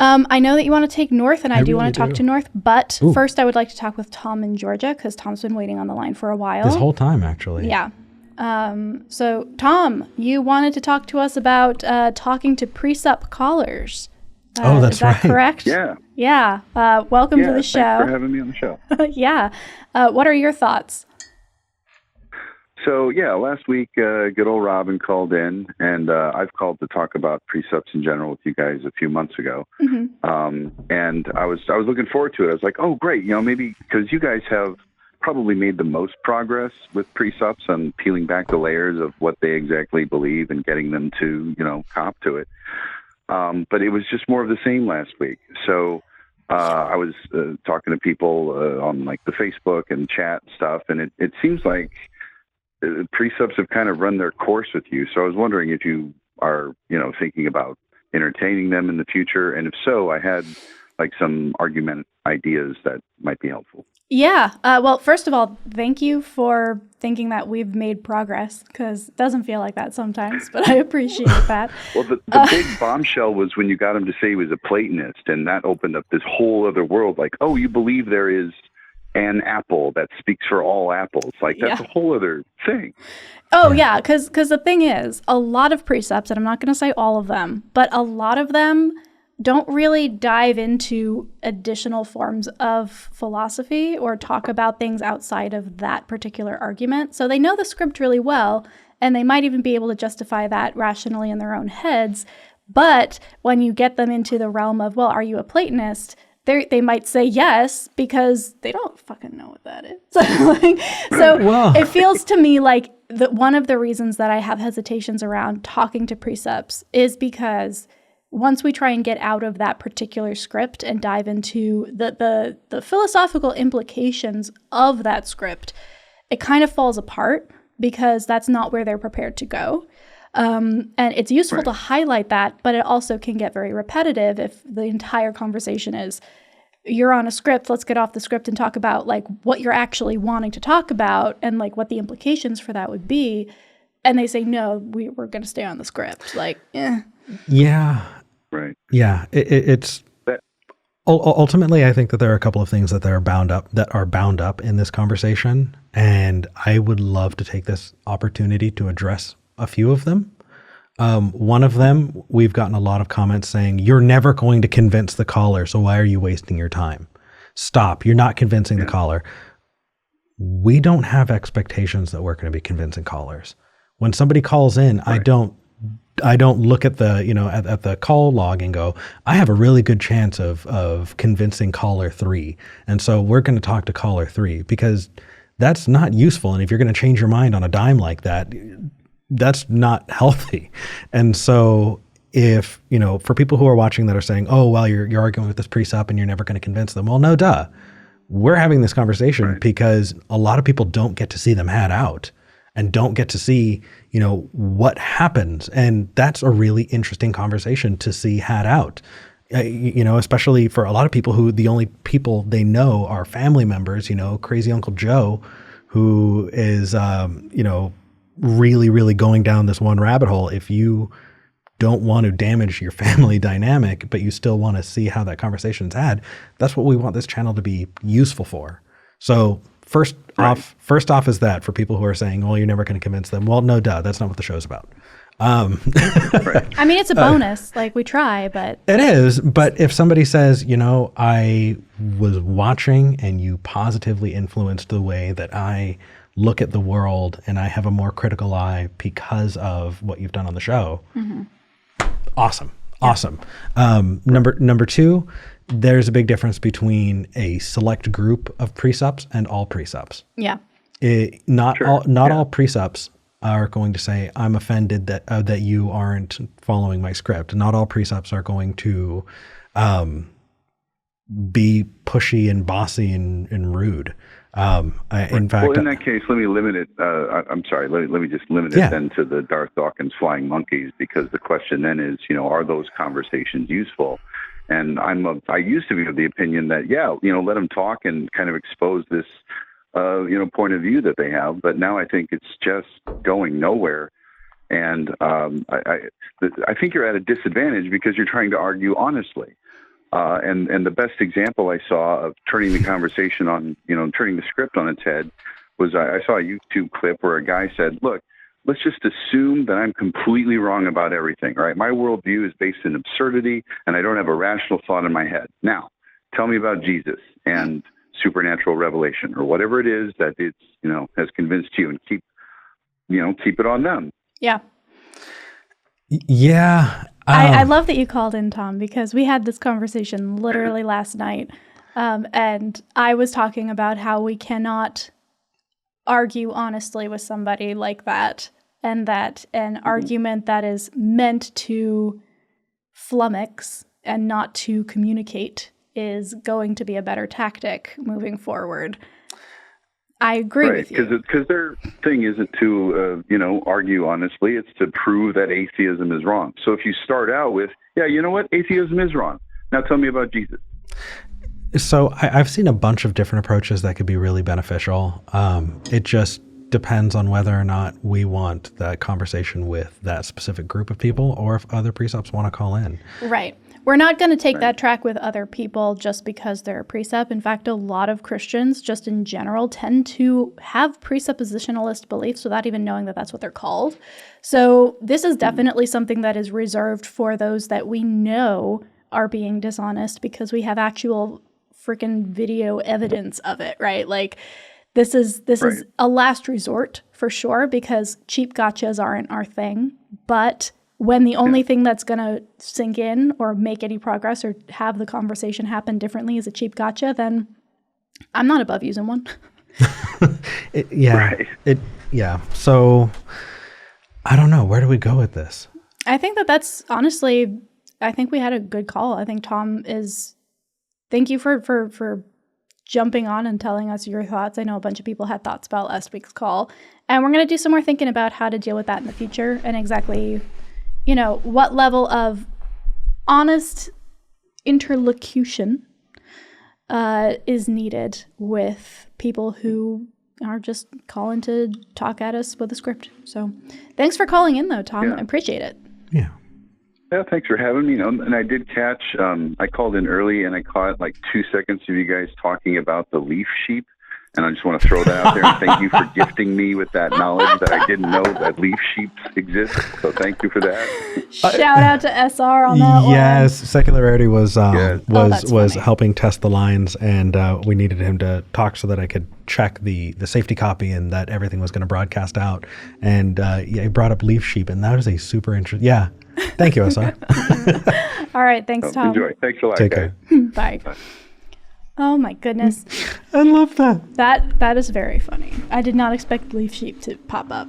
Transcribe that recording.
I know that you want to take North, and I do really want to talk to North, but first I would like to talk with Tom in Georgia, because Tom's been waiting on the line for a while. This whole time, actually. Yeah. So, Tom, you wanted to talk to us about talking to presup callers. That's is that right. correct? Yeah. Yeah. Welcome to the show. Thanks for having me on the show. Yeah. What are your thoughts? So, yeah, last week, good old Robin called in, and I've called to talk about presups in general with you guys a few months ago. And I was looking forward to it. I was like, oh, great, maybe because you guys have probably made the most progress with presups and peeling back the layers of what they exactly believe and getting them to, cop to it. But it was just more of the same last week. So I was talking to people on like the Facebook and chat stuff, and it seems like presups have kind of run their course with you. So I was wondering if you are, thinking about entertaining them in the future. And if so, I had like some argument ideas that might be helpful. Yeah. Well, first of all, thank you for thinking that we've made progress, because it doesn't feel like that sometimes, but I appreciate that. Well, the big bombshell was when you got him to say he was a Platonist, and that opened up this whole other world. Like, oh, you believe there is an apple that speaks for all apples. Like, that's a whole other thing. Oh, yeah, because the thing is, a lot of presups, and I'm not going to say all of them, but a lot of them don't really dive into additional forms of philosophy or talk about things outside of that particular argument. So they know the script really well, and they might even be able to justify that rationally in their own heads. But when you get them into the realm of, well, are you a Platonist? They might say yes, because they don't fucking know what that is. So it feels to me like one of the reasons that I have hesitations around talking to presups is because once we try and get out of that particular script and dive into the philosophical implications of that script, it kind of falls apart, because that's not where they're prepared to go. And it's useful to highlight that, but it also can get very repetitive if the entire conversation is, you're on a script, let's get off the script and talk about like what you're actually wanting to talk about and like what the implications for that would be. And they say, no, we're going to stay on the script. Like, Yeah. Right. Yeah. It's ultimately, I think that there are a couple of things that are bound up in this conversation. And I would love to take this opportunity to address a few of them. One of them, we've gotten a lot of comments saying, you're never going to convince the caller, so why are you wasting your time? Stop. You're not convincing the caller. We don't have expectations that we're going to be convincing callers. When somebody calls in, I don't look at the, at the call log and go, I have a really good chance of convincing caller 3. And so we're going to talk to caller 3, because that's not useful. And if you're going to change your mind on a dime like that, that's not healthy. And so if, for people who are watching that are saying, oh, well, you're arguing with this presup and you're never going to convince them. Well, no, duh. We're having this conversation because a lot of people don't get to see them had out and don't get to see, what happens. And that's a really interesting conversation to see had out. Especially for a lot of people who the only people they know are family members, crazy Uncle Joe, who is, really, really going down this one rabbit hole. If you don't want to damage your family dynamic, but you still want to see how that conversation's had, that's what we want this channel to be useful for. So first off is that for people who are saying, well, you're never going to convince them. Well, no, duh. That's not what the show's about. I mean, it's a bonus. Like, we try, but it is. But if somebody says, I was watching and you positively influenced the way that I look at the world and I have a more critical eye because of what you've done on the show. Awesome. Number 2, there's a big difference between a select group of presups and all presups. Yeah. Not all presups are going to say, I'm offended that you aren't following my script. Not all presups are going to be pushy and bossy and rude. In fact, in that case, let me limit it. I'm sorry. Let me just limit it then to the Darth Dawkins flying monkeys, because the question then is, are those conversations useful? And I used to be of the opinion that, let them talk and kind of expose this, point of view that they have. But now I think it's just going nowhere. And I think you're at a disadvantage because you're trying to argue honestly. And the best example I saw of turning the conversation on, turning the script on its head was I saw a YouTube clip where a guy said, look, let's just assume that I'm completely wrong about everything, right? My worldview is based in absurdity, and I don't have a rational thought in my head. Now, tell me about Jesus and supernatural revelation, or whatever it is that it's, has convinced you, and keep it on them. Yeah. Yeah. I love that you called in, Tom, because we had this conversation literally last night. And I was talking about how we cannot argue honestly with somebody like that, and that an argument that is meant to flummox and not to communicate is going to be a better tactic moving forward. I agree with you. Because their thing isn't to, argue honestly. It's to prove that atheism is wrong. So if you start out with, yeah, you know what? Atheism is wrong. Now tell me about Jesus. So I've seen a bunch of different approaches that could be really beneficial. It just depends on whether or not we want that conversation with that specific group of people, or if other presups want to call in. Right. We're not going to take that track with other people just because they're a precept. In fact, a lot of Christians, just in general, tend to have presuppositionalist beliefs without even knowing that that's what they're called. So this is definitely something that is reserved for those that we know are being dishonest, because we have actual freaking video evidence of it, right? Like this is a last resort for sure, because cheap gotchas aren't our thing. But when the only thing that's going to sink in or make any progress or have the conversation happen differently is a cheap gotcha, then I'm not above using one. So I don't know. Where do we go with this? I think that's honestly, I think we had a good call. I think Tom thank you for jumping on and telling us your thoughts. I know a bunch of people had thoughts about last week's call, and we're going to do some more thinking about how to deal with that in the future, and exactly, what level of honest interlocution is needed with people who are just calling to talk at us with a script. So thanks for calling in, though, Tom. Yeah. I appreciate it. Yeah. Yeah, thanks for having me. And I did catch, I called in early and I caught like 2 seconds of you guys talking about the leaf sheep. And I just want to throw that out there and thank you for gifting me with that knowledge that I didn't know that leaf sheep exist. So thank you for that. Shout out to SR on that one. Yes, Secularity was funny. helping test the lines, and we needed him to talk so that I could check the safety copy and that everything was going to broadcast out. And he brought up leaf sheep, and that is a super interesting. Yeah, thank you, SR. All right, thanks, Tom. Enjoy. Thanks a lot, Take guys. care. Bye. Oh my goodness. I love that. That is very funny. I did not expect leaf sheep to pop up.